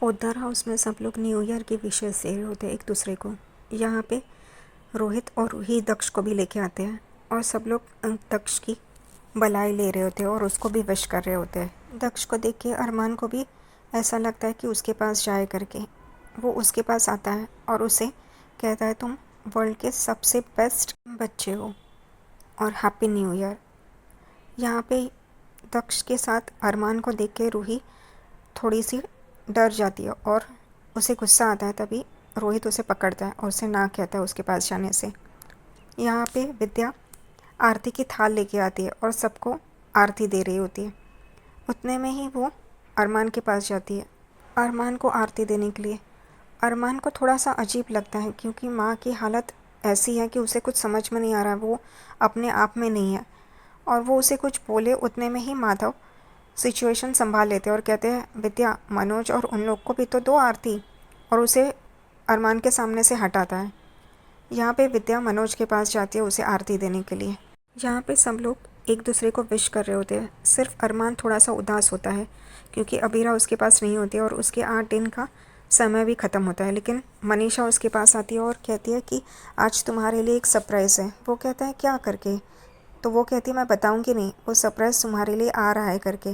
Poddar house में सब लोग न्यू ईयर की विशेस दे रहे होते हैं एक दूसरे को। यहाँ पे रोहित और रूही दक्ष को भी लेके आते हैं और सब लोग दक्ष की भलाई ले रहे होते हैं और उसको भी विश कर रहे होते हैं। दक्ष को देख के अरमान को भी ऐसा लगता है कि उसके पास जाए करके। वो उसके पास आता है और उसे कहता है तुम वर्ल्ड के सबसे बेस्ट बच्चे हो और हैप्पी न्यू ईयर। यहाँ पे दक्ष के साथ अरमान को देख के रूही थोड़ी सी डर जाती है और उसे गुस्सा आता है। तभी रोहित उसे पकड़ता है और उसे ना कहता है उसके पास जाने से। यहाँ पे विद्या आरती की थाल लेके आती है और सबको आरती दे रही होती है। उतने में ही वो अरमान के पास जाती है अरमान को आरती देने के लिए। अरमान को थोड़ा सा अजीब लगता है क्योंकि माँ की हालत ऐसी है कि उसे कुछ समझ में नहीं आ रहा है, वो अपने आप में नहीं है और वो उसे कुछ बोले। उतने में ही माधव सिचुएशन संभाल लेते हैं और कहते हैं विद्या, मनोज और उन लोग को भी तो दो आरती, और उसे अरमान के सामने से हटाता है। यहाँ पे विद्या मनोज के पास जाती है उसे आरती देने के लिए। यहाँ पे सब लोग एक दूसरे को विश कर रहे होते हैं। सिर्फ अरमान थोड़ा सा उदास होता है क्योंकि अबीरा उसके पास नहीं होती है और उसके 8 दिन का समय भी ख़त्म होता है। लेकिन मनीषा उसके पास आती है और कहती है कि आज तुम्हारे लिए एक सरप्राइज़ है। वो कहता है क्या करके? तो वो कहती है मैं बताऊंगी नहीं, वो सरप्राइज़ तुम्हारे लिए आ रहा है करके।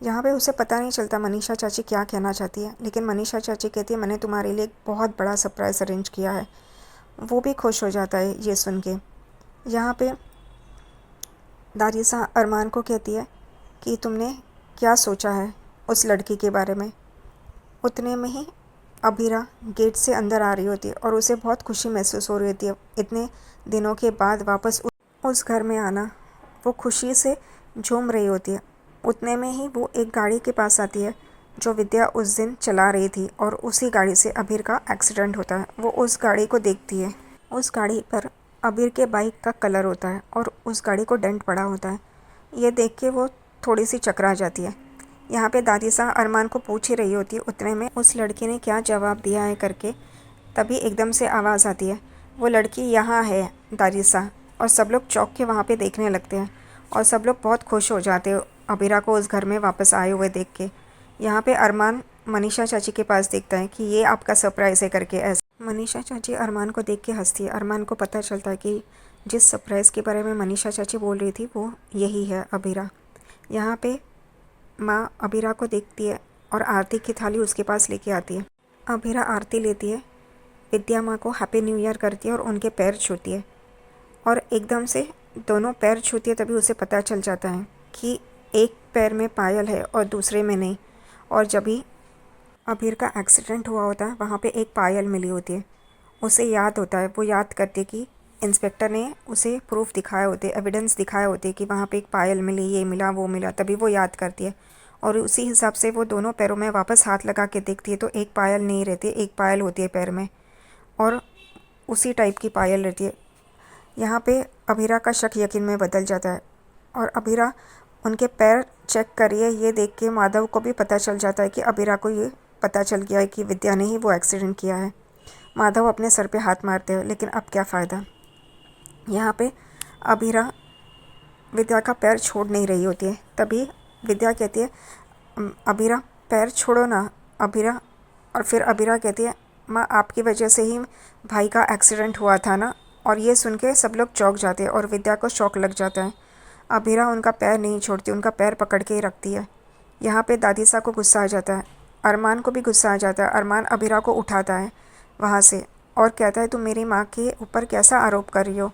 यहाँ पे उसे पता नहीं चलता मनीषा चाची क्या कहना चाहती है, लेकिन मनीषा चाची कहती है मैंने तुम्हारे लिए एक बहुत बड़ा सरप्राइज़ अरेंज किया है। वो भी खुश हो जाता है ये सुन के। यहाँ पे दारिसा अरमान को कहती है कि तुमने क्या सोचा है उस लड़की के बारे में। उतने में ही अबीरा गेट से अंदर आ रही होती है और उसे बहुत खुशी महसूस हो रही होती है इतने दिनों के बाद वापस उस घर में आना। वो खुशी से झूम रही होती है। उतने में ही वो एक गाड़ी के पास आती है जो विद्या उस दिन चला रही थी और उसी गाड़ी से अबीर का एक्सीडेंट होता है। वो उस गाड़ी को देखती है। उस गाड़ी पर अबीर के बाइक का कलर होता है और उस गाड़ी को डेंट पड़ा होता है। ये देख के वो थोड़ी सी चकरा जाती है। यहाँ पे दादी सा अरमान को पूछ ही रही होती है उतने में उस लड़की ने क्या जवाब दिया है करके। तभी एकदम से आवाज़ आती है वो लड़की यहाँ है दादी सा, और सब लोग चौंक के वहाँ पे देखने लगते हैं और सब लोग बहुत खुश हो जाते हैं अबीरा को उस घर में वापस आए हुए देख के। यहाँ पे अरमान मनीषा चाची के पास देखता है कि ये आपका सरप्राइज़ है करके। ऐसे मनीषा चाची अरमान को देख के हंसती है। अरमान को पता चलता है कि जिस सरप्राइज़ के बारे में मनीषा चाची बोल रही थी वो यही है अबीरा। यहाँ पे माँ अबीरा को देखती है और आरती की थाली उसके पास लेके आती है। अबीरा आरती लेती है, विद्या माँ को हैप्पी न्यू ईयर करती है और उनके पैर छूती है और एकदम से दोनों पैर छूती है। तभी उसे पता चल जाता है कि एक पैर में पायल है और दूसरे में नहीं। और जब भी अबीर का एक्सीडेंट हुआ होता है वहाँ पे एक पायल मिली होती है। उसे याद होता है, वो याद करती है कि इंस्पेक्टर ने उसे प्रूफ दिखाए होते, एविडेंस दिखाए होते कि वहाँ पे एक पायल मिली, ये मिला, वो मिला। तभी वो याद करती है और उसी हिसाब से वो दोनों पैरों में वापस हाथ लगा के देखती है तो एक पायल नहीं रहती, एक पायल होती है पैर में और उसी टाइप की पायल रहती है। यहाँ पे अबीरा का शक यकीन में बदल जाता है और अबीरा उनके पैर चेक करिए। ये देख के माधव को भी पता चल जाता है कि अबीरा को ये पता चल गया है कि विद्या ने ही वो एक्सीडेंट किया है। माधव अपने सर पे हाथ मारते हैं, लेकिन अब क्या फ़ायदा। यहाँ पे अबीरा विद्या का पैर छोड़ नहीं रही होती है। तभी विद्या कहती है अबीरा पैर छोड़ो ना अबीरा। और फिर अबीरा कहती है माँ आपकी वजह से ही भाई का एक्सीडेंट हुआ था ना। और ये सुन के सब लोग चौंक जाते हैं और विद्या को शौक लग जाता है। अबीरा उनका पैर नहीं छोड़ती, उनका पैर पकड़ के ही रखती है। यहाँ पे दादी सा को गुस्सा आ जाता है, अरमान को भी गुस्सा आ जाता है। अरमान अबीरा को उठाता है वहाँ से और कहता है तुम मेरी माँ के ऊपर कैसा आरोप कर रही हो,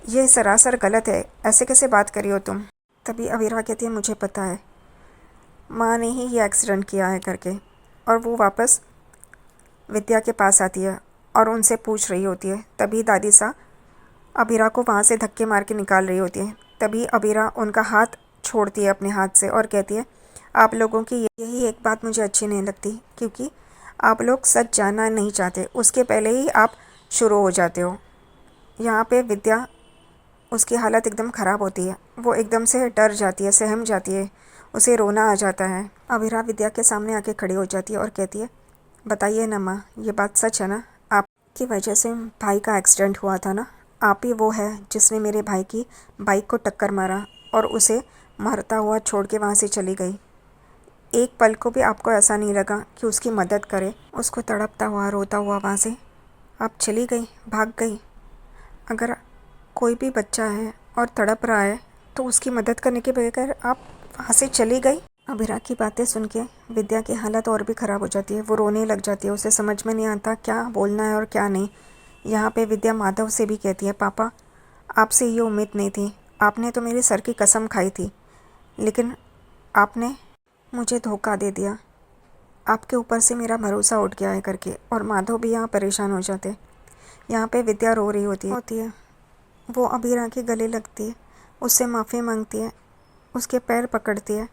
ये सरासर गलत है, ऐसे कैसे बात करी हो तुम। तभी अबीरा कहती है मुझे पता है माँ ने ही ये एक्सीडेंट किया है करके। और वो वापस विद्या के पास आती है और उनसे पूछ रही होती है। तभी दादी सा अबीरा को वहाँ से धक्के मार के निकाल रही होती है। तभी अबीरा उनका हाथ छोड़ती है अपने हाथ से और कहती है आप लोगों की यही एक बात मुझे अच्छी नहीं लगती क्योंकि आप लोग सच जानना नहीं चाहते, उसके पहले ही आप शुरू हो जाते हो। यहाँ पे विद्या उसकी हालत एकदम ख़राब होती है, वो एकदम से डर जाती है, सहम जाती है, उसे रोना आ जाता है। अबीरा विद्या के सामने आके खड़ी हो जाती है और कहती है बताइए ना माँ, ये बात सच है ना, आपकी वजह से भाई का एक्सीडेंट हुआ था ना, आप ही वो है जिसने मेरे भाई की बाइक को टक्कर मारा और उसे मरता हुआ छोड़ के वहाँ से चली गई। एक पल को भी आपको ऐसा नहीं लगा कि उसकी मदद करे? उसको तड़पता हुआ रोता हुआ वहाँ से आप चली गई, भाग गई। अगर कोई भी बच्चा है और तड़प रहा है तो उसकी मदद करने के बगैर आप वहाँ से चली गई। अभिरा की बातें सुन के विद्या की हालत और भी ख़राब हो जाती है। वो रोने लग जाती है। उसे समझ में नहीं आता क्या बोलना है और क्या नहीं। यहाँ पे विद्या माधव से भी कहती है, पापा आपसे ये उम्मीद नहीं थी। आपने तो मेरे सर की कसम खाई थी, लेकिन आपने मुझे धोखा दे दिया। आपके ऊपर से मेरा भरोसा उठ गया है करके। और माधव भी यहाँ परेशान हो जाते। यहाँ पे विद्या रो रही होती है। वो अभिरा के गले लगती है, उससे माफ़ी मांगती है, उसके पैर पकड़ती है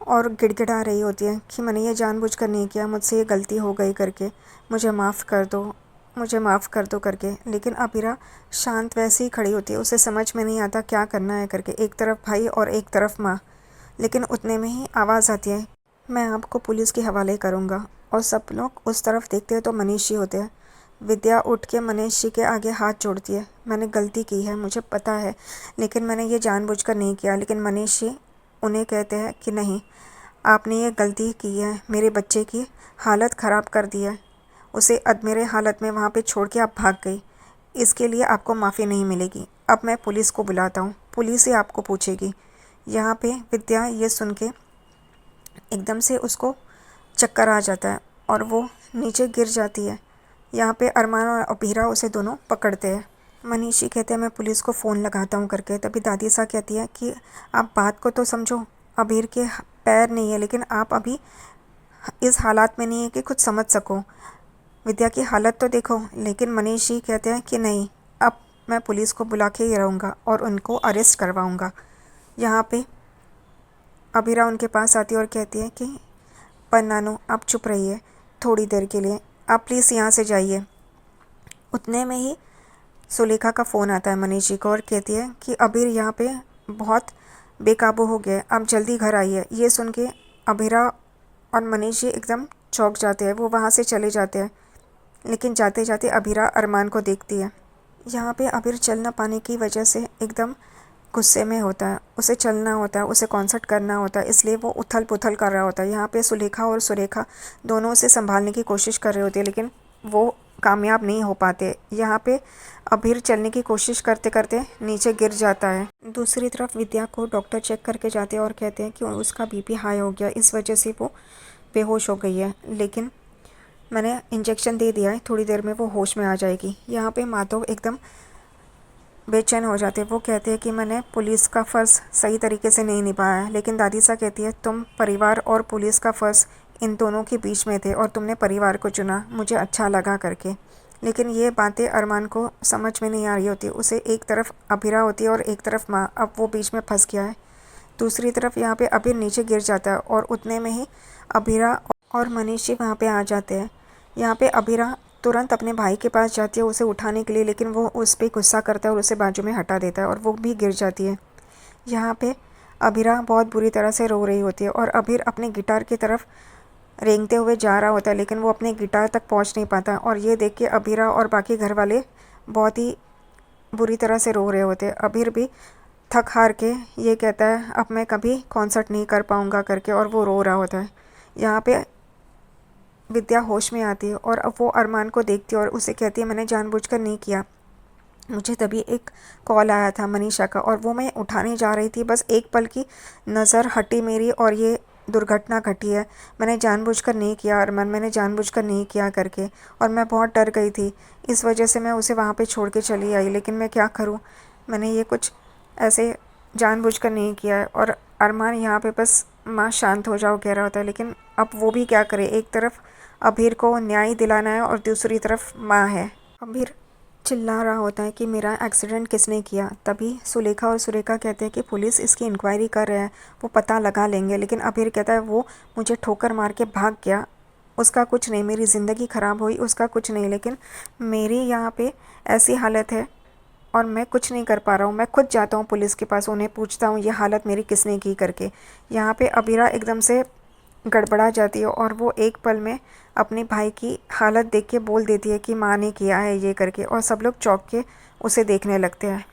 और गिड़गिड़ा रही होती है कि मैंने ये जानबूझकर नहीं किया, मुझसे ये गलती हो गई करके, मुझे माफ़ कर दो, मुझे माफ़ कर दो करके। लेकिन अभिरा शांत वैसे ही खड़ी होती है। उसे समझ में नहीं आता क्या करना है करके। एक तरफ भाई और एक तरफ माँ। लेकिन उतने में ही आवाज़ आती है, मैं आपको पुलिस के हवाले करूँगा। और सब लोग उस तरफ देखते हैं तो मनीष जी होते हैं। विद्या उठ के मनीष जी के आगे हाथ जोड़ती है, मैंने गलती की है, मुझे पता है, लेकिन मैंने ये जानबूझकर नहीं किया। लेकिन मनीष जी उन्हें कहते हैं कि नहीं, आपने ये गलती की है, मेरे बच्चे की हालत ख़राब कर दी है, उसे अधमरे हालत में वहाँ पे छोड़ के आप भाग गई, इसके लिए आपको माफ़ी नहीं मिलेगी। अब मैं पुलिस को बुलाता हूँ, पुलिस ही आपको पूछेगी। यहाँ पे विद्या ये सुन के एकदम से उसको चक्कर आ जाता है और वो नीचे गिर जाती है। यहाँ पे अरमान और अबीरा उसे दोनों पकड़ते हैं। मनीषी कहते हैं मैं पुलिस को फ़ोन लगाता हूँ करके। तभी दादी सा कहती है कि आप बात को तो समझो, अबीर के पैर नहीं है, लेकिन आप अभी इस हालात में नहीं है कि कुछ समझ सको, विद्या की हालत तो देखो। लेकिन मनीषी कहते हैं कि नहीं, अब मैं पुलिस को बुला के ही रहूँगा और उनको अरेस्ट करवाऊँगा। यहाँ पे अबीरा उनके पास आती है और कहती है कि पर नानू आप चुप रहिए थोड़ी देर के लिए, आप प्लीज़ यहाँ से जाइए। उतने में ही सुलेखा का फ़ोन आता है मनीष जी को और कहती है कि अबीर यहाँ पे बहुत बेकाबू हो गया, आप जल्दी घर आइए। ये सुन के अबीरा और मनीष जी एकदम चौंक जाते हैं। वो वहाँ से चले जाते हैं। लेकिन जाते जाते अबीरा अरमान को देखती है। यहाँ पे अबीर चल ना पाने की वजह से एकदम गुस्से में होता है। उसे चलना होता है, उसे कॉन्सर्ट करना होता है, इसलिए वो उथल पुथल कर रहा होता है। यहाँ पे सुलेखा और सुरेखा दोनों उसे संभालने की कोशिश कर रहे होते हैं, लेकिन वो कामयाब नहीं हो पाते। यहाँ पे अबीर चलने की कोशिश करते करते नीचे गिर जाता है। दूसरी तरफ विद्या को डॉक्टर चेक करके जाते हैं और कहते हैं कि उसका बीपी हाई हो गया, इस वजह से वो बेहोश हो गई है, लेकिन मैंने इंजेक्शन दे दिया है, थोड़ी देर में वो होश में आ जाएगी। यहाँ पे माधव एकदम बेचैन हो जाते हैं। वो कहते हैं कि मैंने पुलिस का फ़र्ज़ सही तरीके से नहीं निभाया है। लेकिन दादी सा कहती है तुम परिवार और पुलिस का फ़र्ज़ इन दोनों के बीच में थे और तुमने परिवार को चुना, मुझे अच्छा लगा करके। लेकिन ये बातें अरमान को समझ में नहीं आ रही होती। उसे एक तरफ अबीरा होती है और एक तरफ माँ। अब वो बीच में फंस गया है। दूसरी तरफ यहाँ पे अबीर नीचे गिर जाता है और उतने में ही अबीरा और मनीष जी वहाँ पे आ जाते हैं। यहाँ पे अबीरा तुरंत अपने भाई के पास जाती है उसे उठाने के लिए, लेकिन वो उस पर गुस्सा करता है और उसे बाजू में हटा देता है और वो भी गिर जाती है। यहाँ पे अबीरा बहुत बुरी तरह से रो रही होती है और अबीर अपने गिटार की तरफ रेंगते हुए जा रहा होता है, लेकिन वो अपने गिटार तक पहुँच नहीं पाता। और ये देख के अबीरा और बाकी घर वाले बहुत ही बुरी तरह से रो रहे होते हैं। अबीर भी थक हार के ये कहता है अब मैं कभी कॉन्सर्ट नहीं कर पाऊँगा करके, और वो रो रहा होता है। यहाँ पे विद्या होश में आती है और अब वो अरमान को देखती है और उसे कहती है मैंने जानबूझकर नहीं किया, मुझे तभी एक कॉल आया था मनीषा का और वो मैं उठाने जा रही थी, बस एक पल की नज़र हटी मेरी और ये दुर्घटना घटी है। मैंने जानबूझकर नहीं किया अरमान, मैंने जानबूझकर नहीं किया करके, और मैं बहुत डर गई थी, इस वजह से मैं उसे वहाँ पे छोड़ के चली आई। लेकिन मैं क्या करूँ, मैंने ये कुछ ऐसे जानबूझकर नहीं किया है। और अरमान यहाँ पे बस माँ शांत हो जाओ कह रहा होता है, लेकिन अब वो भी क्या करे। एक तरफ अबीर को न्याय दिलाना है और दूसरी तरफ माँ है। अबीर चिल्ला रहा होता है कि मेरा एक्सीडेंट किसने किया। तभी सुलेखा और सुरेखा कहते हैं कि पुलिस इसकी इंक्वायरी कर रहे हैं, वो पता लगा लेंगे। लेकिन अबीर कहता है वो मुझे ठोकर मार के भाग गया, उसका कुछ नहीं, मेरी ज़िंदगी ख़राब हुई उसका कुछ नहीं, लेकिन मेरी यहाँ पे ऐसी हालत है और मैं कुछ नहीं कर पा रहा हूँ। मैं खुद जाता हूँ पुलिस के पास, उन्हें पूछता हूँ ये हालत मेरी किसने की करके। यहाँ पे अबीरा एकदम से गड़बड़ा जाती है और वो एक पल में अपने भाई की हालत देख के बोल देती है कि माँ ने किया है ये करके, और सब लोग चौंक के उसे देखने लगते हैं।